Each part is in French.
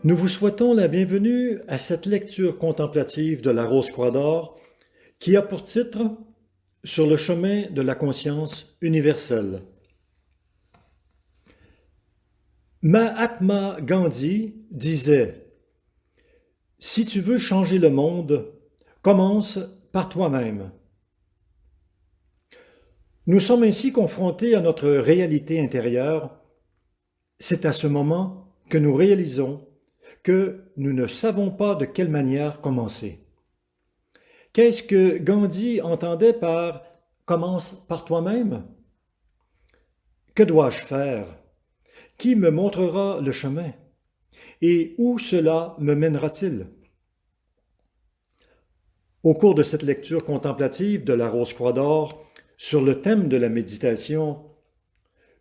Nous vous souhaitons la bienvenue à cette lecture contemplative de la Rose-Croix d'Or qui a pour titre « Sur le chemin de la conscience universelle ». Mahatma Gandhi disait « Si tu veux changer le monde, commence par toi-même ». Nous sommes ainsi confrontés à notre réalité intérieure. C'est à ce moment que nous réalisons que nous ne savons pas de quelle manière commencer. Qu'est-ce que Gandhi entendait par « commence par toi-même » ? Que dois-je faire? Qui me montrera le chemin? Et où cela me mènera-t-il? Au cours de cette lecture contemplative de la Rose-Croix d'Or sur le thème de la méditation,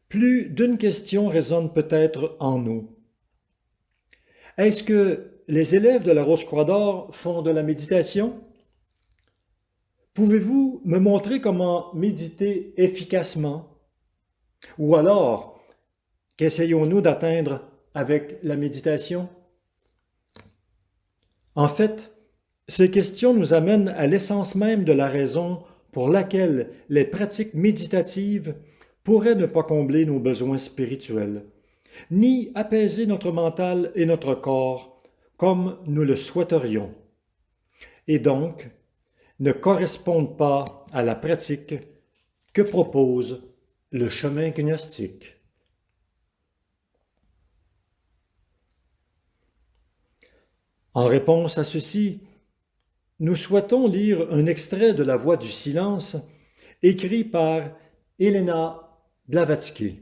plus d'une question résonne peut-être en nous. Est-ce que les élèves de la Rose-Croix d'Or font de la méditation? Pouvez-vous me montrer comment méditer efficacement? Ou alors, qu'essayons-nous d'atteindre avec la méditation? En fait, ces questions nous amènent à l'essence même de la raison pour laquelle les pratiques méditatives pourraient ne pas combler nos besoins spirituels, ni apaiser notre mental et notre corps comme nous le souhaiterions, et donc ne correspondent pas à la pratique que propose le chemin gnostique. En réponse à ceci, nous souhaitons lire un extrait de La Voix du silence écrit par Elena Blavatsky.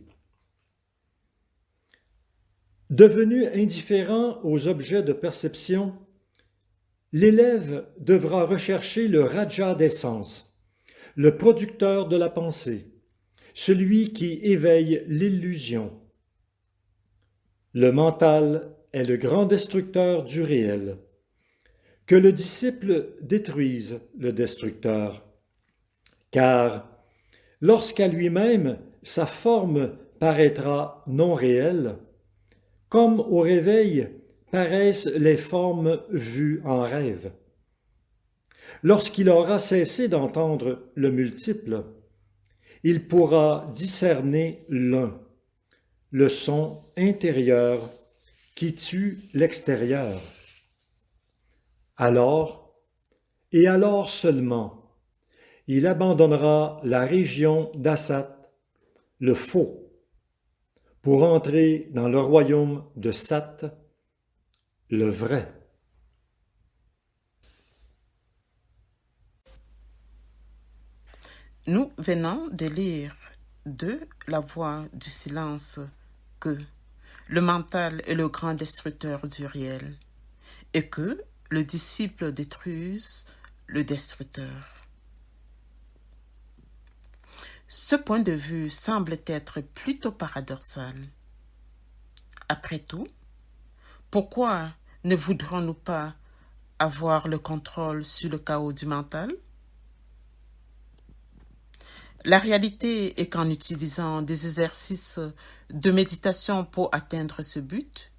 Devenu indifférent aux objets de perception, l'élève devra rechercher le raja des sens, le producteur de la pensée, celui qui éveille l'illusion. Le mental est le grand destructeur du réel. Que le disciple détruise le destructeur, car lorsqu'à lui-même sa forme paraîtra non réelle, comme au réveil paraissent les formes vues en rêve. Lorsqu'il aura cessé d'entendre le multiple, il pourra discerner l'un, le son intérieur qui tue l'extérieur. Alors, et alors seulement, il abandonnera la région d'Asat, le faux, pour entrer dans le royaume de Sat, le vrai. Nous venons de lire de La Voix du silence que le mental est le grand destructeur du réel et que le disciple détruise le destructeur. Ce point de vue semble être plutôt paradoxal. Après tout, pourquoi ne voudrons-nous pas avoir le contrôle sur le chaos du mental? La réalité est qu'en utilisant des exercices de méditation pour atteindre ce but,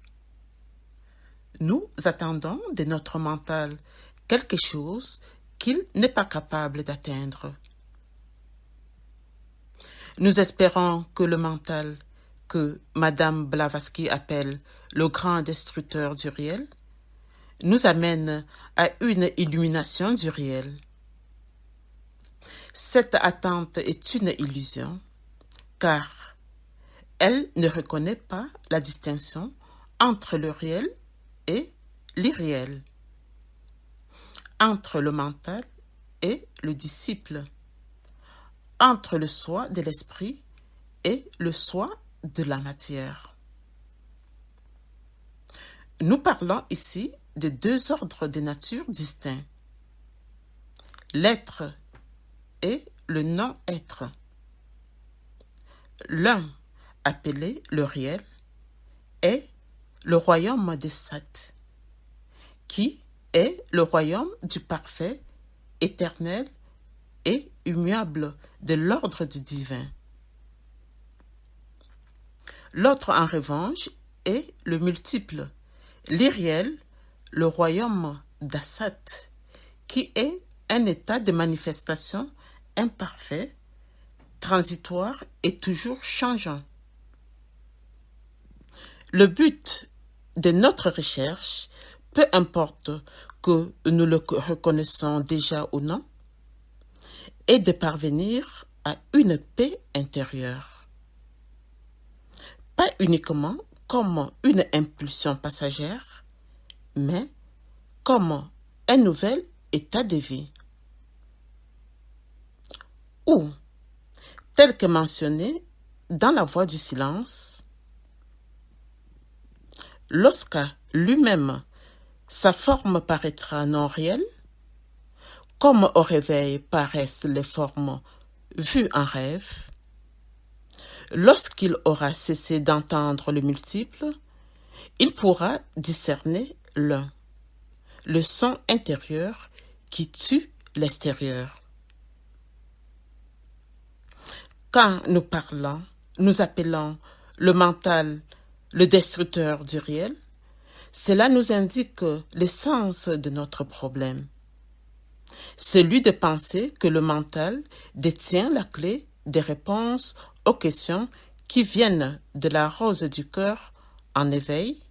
nous attendons de notre mental quelque chose qu'il n'est pas capable d'atteindre. Nous espérons que le mental, que Madame Blavatsky appelle le grand destructeur du réel, nous amène à une illumination du réel. Cette attente est une illusion, car elle ne reconnaît pas la distinction entre le réel et l'irréel, entre le mental et le disciple, entre le soi de l'esprit et le soi de la matière. Nous parlons ici de deux ordres de nature distincts, l'être et le non-être. L'un, appelé le réel, est le royaume des Sat, qui est le royaume du parfait, éternel et immuable de l'ordre du divin. L'autre, en revanche, est le multiple, l'irréel, le royaume d'Assat, qui est un état de manifestation imparfait, transitoire et toujours changeant. Le but de notre recherche, peu importe que nous le reconnaissons déjà ou non, est de parvenir à une paix intérieure. Pas uniquement comme une impulsion passagère, mais comme un nouvel état de vie. Ou, tel que mentionné dans la voie du silence, lorsque lui-même sa forme paraîtra non réelle, comme au réveil paraissent les formes vues en rêve, lorsqu'il aura cessé d'entendre le multiple, il pourra discerner l'un, le son intérieur qui tue l'extérieur. Quand nous parlons, nous appelons le mental le destructeur du réel, cela nous indique l'essence de notre problème. Celui de penser que le mental détient la clé des réponses aux questions qui viennent de la rose du cœur en éveil,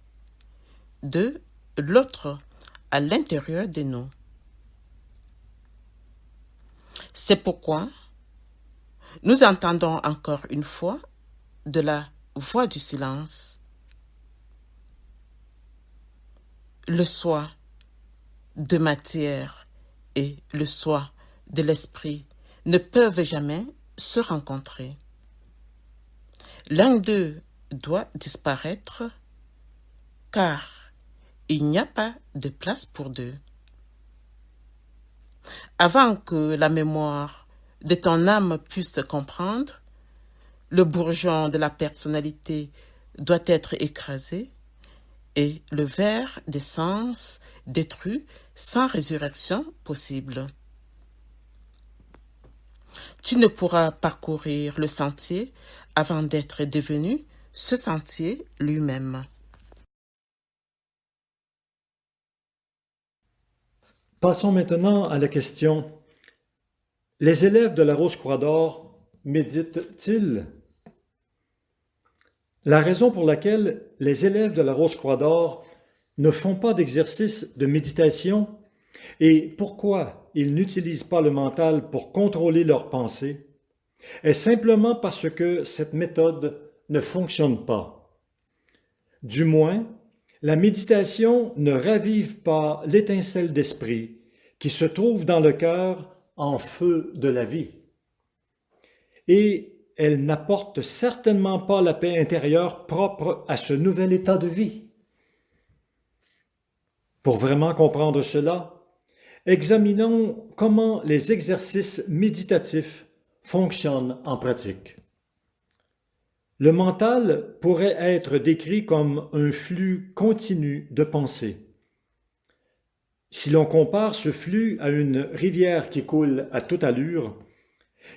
de l'autre à l'intérieur de nous. C'est pourquoi nous entendons encore une fois de la voix du silence. Le soi de matière et le soi de l'esprit ne peuvent jamais se rencontrer. L'un d'eux doit disparaître car il n'y a pas de place pour deux. Avant que la mémoire de ton âme puisse te comprendre, le bourgeon de la personnalité doit être écrasé et le ver des sens détruit sans résurrection possible. Tu ne pourras parcourir le sentier avant d'être devenu ce sentier lui-même. Passons maintenant à la question: les élèves de la Rose-Croix d'Or méditent-ils? La raison pour laquelle les élèves de la Rose-Croix d'Or ne font pas d'exercice de méditation et pourquoi ils n'utilisent pas le mental pour contrôler leurs pensées est simplement parce que cette méthode ne fonctionne pas. Du moins, la méditation ne ravive pas l'étincelle d'esprit qui se trouve dans le cœur en feu de la vie. Et elle n'apporte certainement pas la paix intérieure propre à ce nouvel état de vie. Pour vraiment comprendre cela, examinons comment les exercices méditatifs fonctionnent en pratique. Le mental pourrait être décrit comme un flux continu de pensées. Si l'on compare ce flux à une rivière qui coule à toute allure,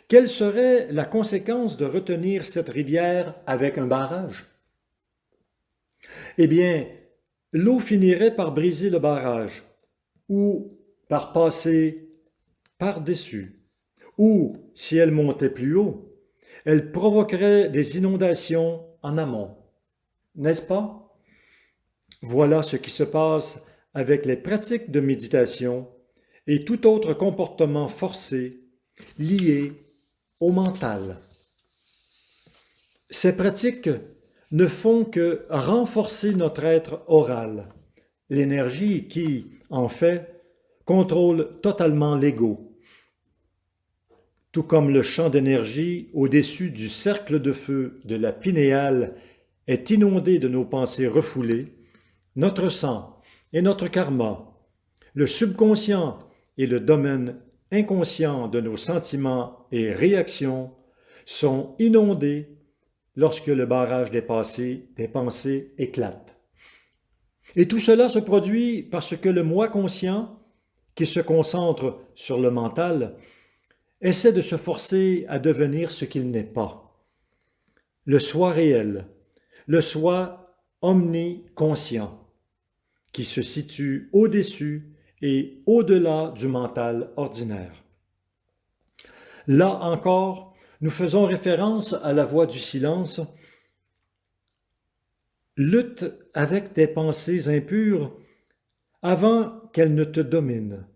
quelle serait la conséquence de retenir cette rivière avec un barrage? Eh bien, l'eau finirait par briser le barrage, ou par passer par-dessus, ou, si elle montait plus haut, elle provoquerait des inondations en amont. N'est-ce pas? Voilà ce qui se passe avec les pratiques de méditation et tout autre comportement forcé lié au mental. Ces pratiques ne font que renforcer notre être oral, l'énergie qui, en fait, contrôle totalement l'ego. Tout comme le champ d'énergie au-dessus du cercle de feu de la pinéale est inondé de nos pensées refoulées, notre sang et notre karma, le subconscient et le domaine inconscient de nos sentiments et réactions sont inondés lorsque le barrage des pensées éclate. Et tout cela se produit parce que le moi conscient, qui se concentre sur le mental, essaie de se forcer à devenir ce qu'il n'est pas. Le soi réel, le soi omniconscient, qui se situe au-dessus et au-delà du mental ordinaire. Là encore, nous faisons référence à la voie du silence. Lutte avec tes pensées impures avant qu'elles ne te dominent.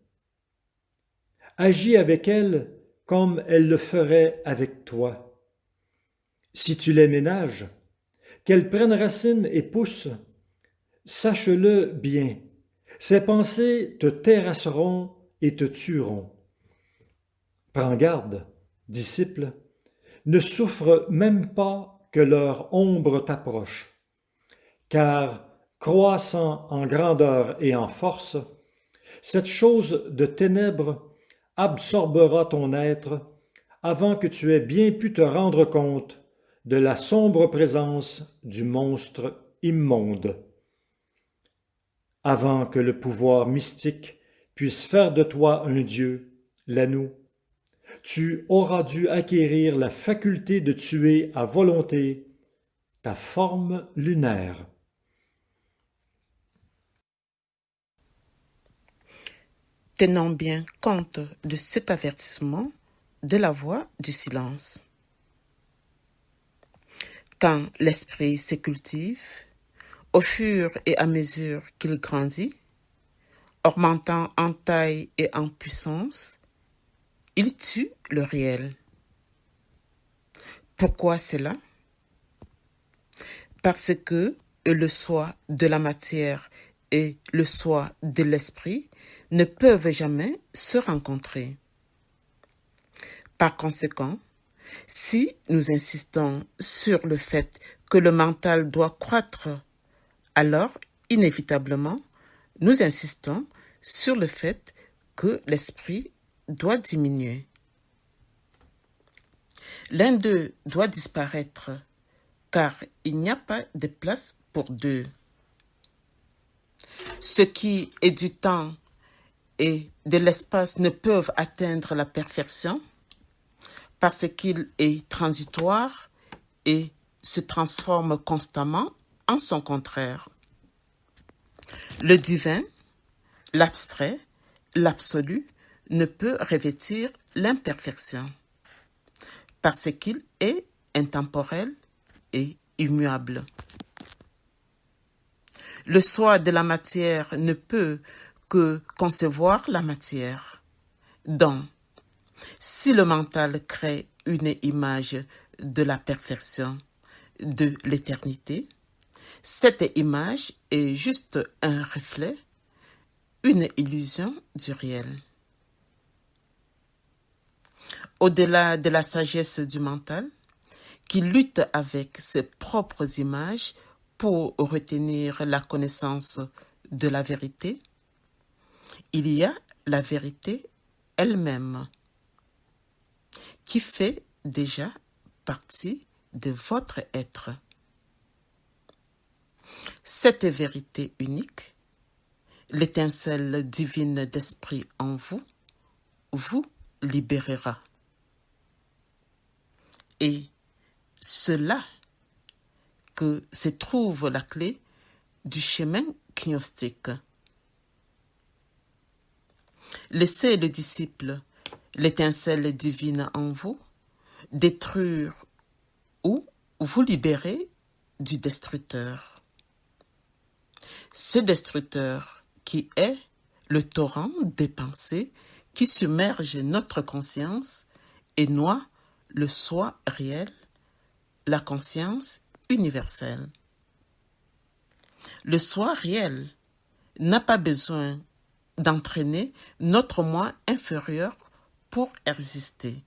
Agis avec elles comme elles le feraient avec toi. Si tu les ménages, qu'elles prennent racine et poussent, sache-le bien, ces pensées te terrasseront et te tueront. Prends garde, disciple, ne souffre même pas que leur ombre t'approche, car, croissant en grandeur et en force, cette chose de ténèbres absorbera ton être avant que tu aies bien pu te rendre compte de la sombre présence du monstre immonde. Avant que le pouvoir mystique puisse faire de toi un dieu, l'Anu, tu auras dû acquérir la faculté de tuer à volonté ta forme lunaire. Tenons bien compte de cet avertissement de la voie du silence. Quand l'esprit se cultive, au fur et à mesure qu'il grandit, augmentant en taille et en puissance, il tue le réel. Pourquoi cela? Parce que le soi de la matière et le soi de l'esprit ne peuvent jamais se rencontrer. Par conséquent, si nous insistons sur le fait que le mental doit croître, alors, inévitablement, nous insistons sur le fait que l'esprit doit diminuer. L'un d'eux doit disparaître, car il n'y a pas de place pour deux. Ce qui est du temps et de l'espace ne peuvent atteindre la perfection parce qu'il est transitoire et se transforme constamment en son contraire. Le divin, l'abstrait, l'absolu ne peut revêtir l'imperfection parce qu'il est intemporel et immuable. Le soi de la matière ne peut que concevoir la matière. Donc, si le mental crée une image de la perfection, de l'éternité, cette image est juste un reflet, une illusion du réel. Au-delà de la sagesse du mental, qui lutte avec ses propres images pour retenir la connaissance de la vérité, il y a la vérité elle-même, qui fait déjà partie de votre être. Cette vérité unique, l'étincelle divine d'esprit en vous, vous libérera. Et c'est là que se trouve la clé du chemin gnostique. Laissez le disciple, l'étincelle divine en vous, détruire ou vous libérer du destructeur. Ce destructeur qui est le torrent des pensées qui submerge notre conscience et noie le soi réel, la conscience universelle. Le soi réel n'a pas besoin d'entraîner notre moi inférieur pour exister.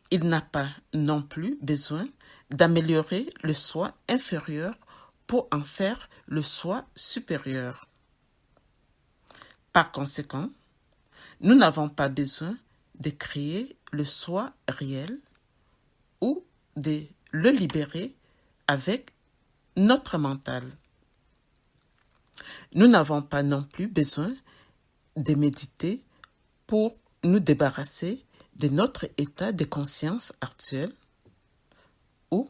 Il n'a pas non plus besoin d'améliorer le soi inférieur pour en faire le soi supérieur. Par conséquent, nous n'avons pas besoin de créer le soi réel ou de le libérer avec notre mental. Nous n'avons pas non plus besoin de méditer pour nous débarrasser de notre état de conscience actuel ou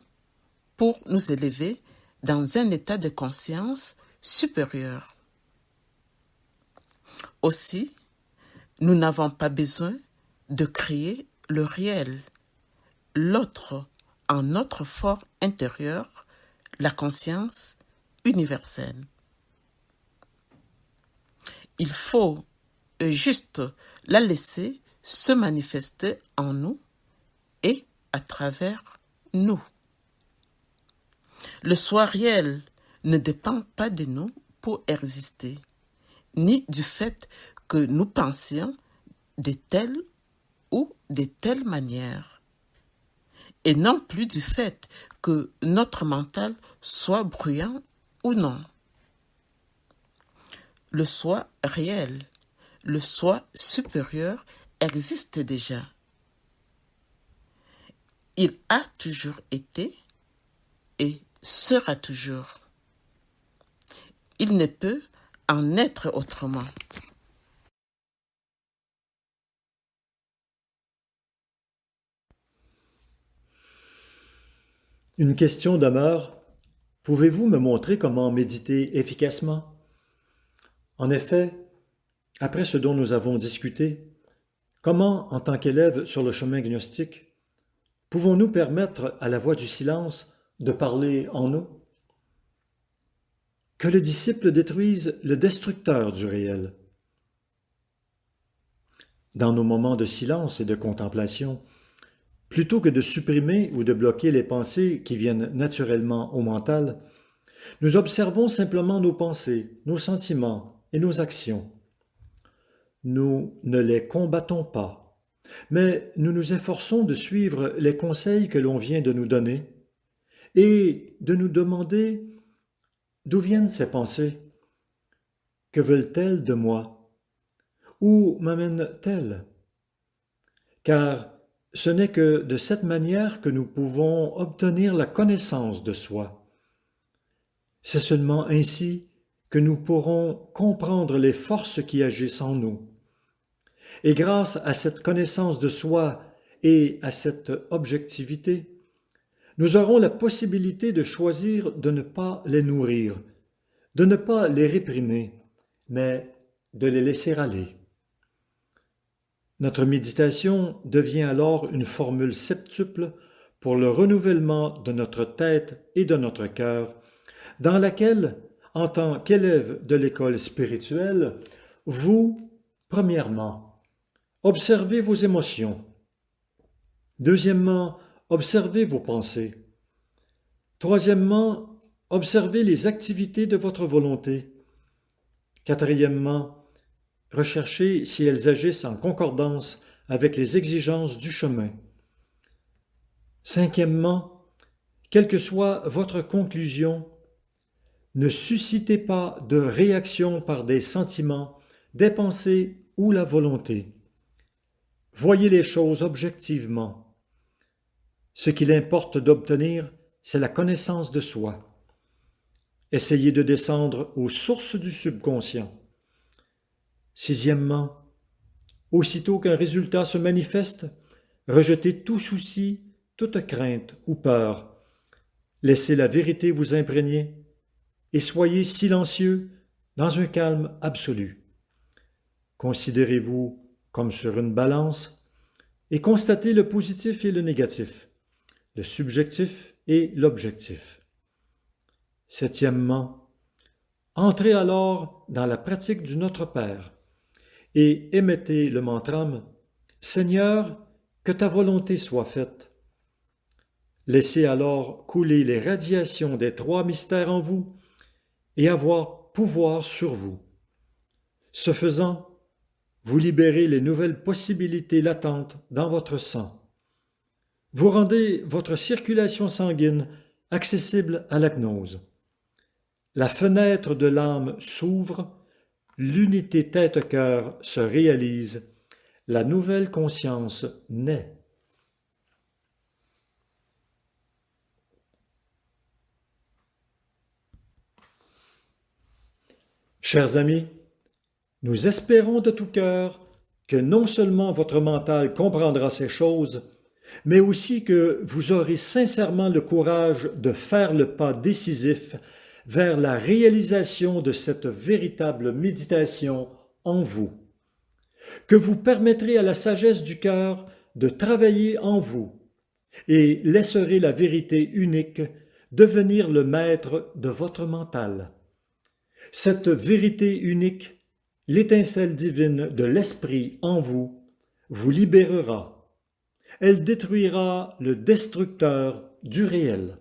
pour nous élever dans un état de conscience supérieur. Aussi, nous n'avons pas besoin de créer le réel, l'autre en notre fort intérieur, la conscience universelle. Il faut juste la laisser se manifester en nous et à travers nous. Le soi réel ne dépend pas de nous pour exister, ni du fait que nous pensions de telle ou de telle manière, et non plus du fait que notre mental soit bruyant ou non. Le soi réel, le soi supérieur existe déjà. Il a toujours été et sera toujours. Il ne peut en être autrement. Une question demeure. Pouvez-vous me montrer comment méditer efficacement? En effet, après ce dont nous avons discuté, comment, en tant qu'élèves sur le chemin gnostique, pouvons-nous permettre à la voix du silence de parler en nous? Que le disciple détruise le destructeur du réel. Dans nos moments de silence et de contemplation, plutôt que de supprimer ou de bloquer les pensées qui viennent naturellement au mental, nous observons simplement nos pensées, nos sentiments et nos actions. Nous ne les combattons pas, mais nous nous efforçons de suivre les conseils que l'on vient de nous donner et de nous demander d'où viennent ces pensées, que veulent-elles de moi, où m'amènent-elles? Car ce n'est que de cette manière que nous pouvons obtenir la connaissance de soi. C'est seulement ainsi que nous pourrons comprendre les forces qui agissent en nous. Et grâce à cette connaissance de soi et à cette objectivité, nous aurons la possibilité de choisir de ne pas les nourrir, de ne pas les réprimer, mais de les laisser aller. Notre méditation devient alors une formule septuple pour le renouvellement de notre tête et de notre cœur, dans laquelle, en tant qu'élève de l'école spirituelle, vous, premièrement, observez vos émotions. Deuxièmement, observez vos pensées. Troisièmement, observez les activités de votre volonté. Quatrièmement, recherchez si elles agissent en concordance avec les exigences du chemin. Cinquièmement, quelle que soit votre conclusion, ne suscitez pas de réaction par des sentiments, des pensées ou la volonté. Voyez les choses objectivement. Ce qu'il importe d'obtenir, c'est la connaissance de soi. Essayez de descendre aux sources du subconscient. Sixièmement, aussitôt qu'un résultat se manifeste, rejetez tout souci, toute crainte ou peur. Laissez la vérité vous imprégner et soyez silencieux dans un calme absolu. Considérez-vous comme sur une balance et constatez le positif et le négatif, le subjectif et l'objectif. Septièmement, entrez alors dans la pratique du Notre Père et émettez le mantrame « Seigneur, que ta volonté soit faite ». Laissez alors couler les radiations des trois mystères en vous et avoir pouvoir sur vous. Ce faisant, vous libérez les nouvelles possibilités latentes dans votre sang. Vous rendez votre circulation sanguine accessible à la gnose. La fenêtre de l'âme s'ouvre, l'unité tête-cœur se réalise, la nouvelle conscience naît. Chers amis, nous espérons de tout cœur que non seulement votre mental comprendra ces choses, mais aussi que vous aurez sincèrement le courage de faire le pas décisif vers la réalisation de cette véritable méditation en vous, que vous permettrez à la sagesse du cœur de travailler en vous et laisserez la vérité unique devenir le maître de votre mental. Cette vérité unique, l'étincelle divine de l'Esprit en vous, vous libérera. Elle détruira le destructeur du réel.